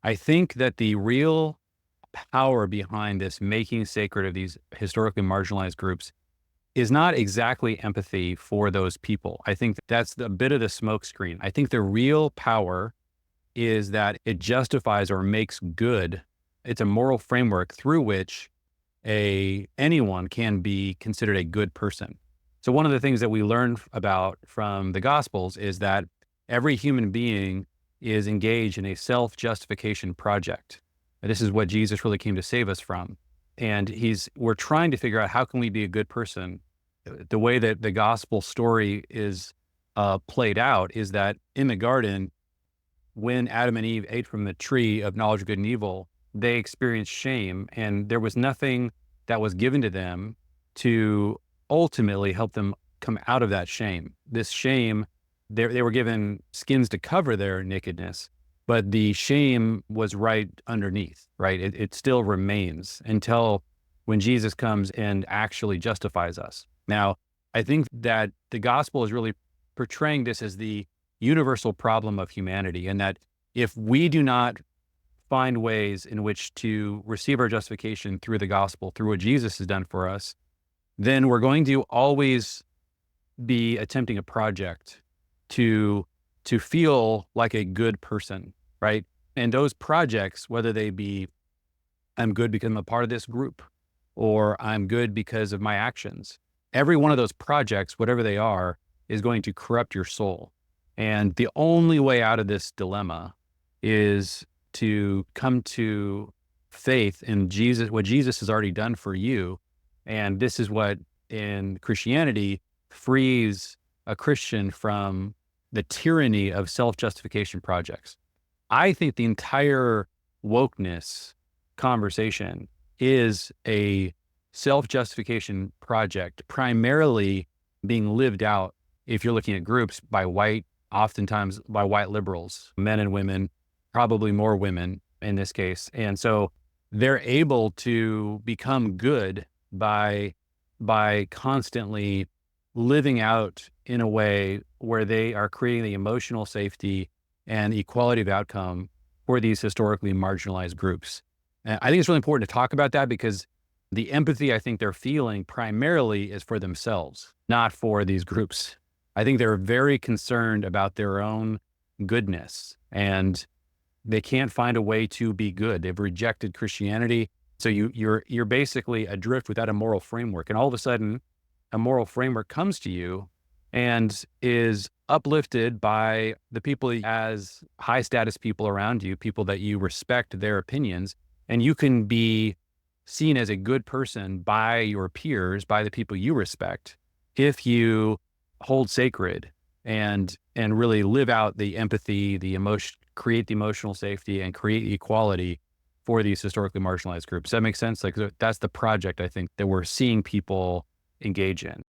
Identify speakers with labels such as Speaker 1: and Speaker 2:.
Speaker 1: I think that the real power behind this making sacred of these historically marginalized groups is not exactly empathy for those people. I think that's a bit of the smokescreen. I think the real power is that it justifies or makes good. It's a moral framework through which anyone can be considered a good person. So one of the things that we learn about from the Gospels is that every human being is engaged in a self-justification project. And this is what Jesus really came to save us from. And we're trying to figure out how can we be a good person. The way that the gospel story is played out is that in the garden, when Adam and Eve ate from the tree of knowledge of good and evil, they experienced shame, and there was nothing that was given to them to ultimately help them come out of that shame. This shame, they were given skins to cover their nakedness, but the shame was right underneath, right? It still remains until when Jesus comes and actually justifies us. Now, I think that the gospel is really portraying this as the universal problem of humanity, and that if we do not find ways in which to receive our justification through the gospel, through what Jesus has done for us, then we're going to always be attempting a project to feel like a good person, right? And those projects, whether they be, I'm good because I'm a part of this group, or I'm good because of my actions, every one of those projects, whatever they are, is going to corrupt your soul. And the only way out of this dilemma is to come to faith in Jesus, what Jesus has already done for you. And this is what in Christianity frees a Christian from the tyranny of self-justification projects. I think the entire wokeness conversation is a self-justification project, primarily being lived out, if you're looking at groups, oftentimes by white liberals, men and women, probably more women in this case. And so they're able to become good by constantly living out in a way where they are creating the emotional safety and equality of outcome for these historically marginalized groups. And I think it's really important to talk about that, because the empathy I think they're feeling primarily is for themselves, not for these groups. I think they're very concerned about their own goodness, and they can't find a way to be good. They've rejected Christianity. So you're basically adrift without a moral framework. And all of a sudden, a moral framework comes to you and is uplifted by the people as high status people around you, people that you respect their opinions, and you can be seen as a good person by your peers, by the people you respect, if you hold sacred and really live out the empathy, the emotion, create the emotional safety, and create equality for these historically marginalized groups. Does that make sense? Like, that's the project I think that we're seeing people engage in.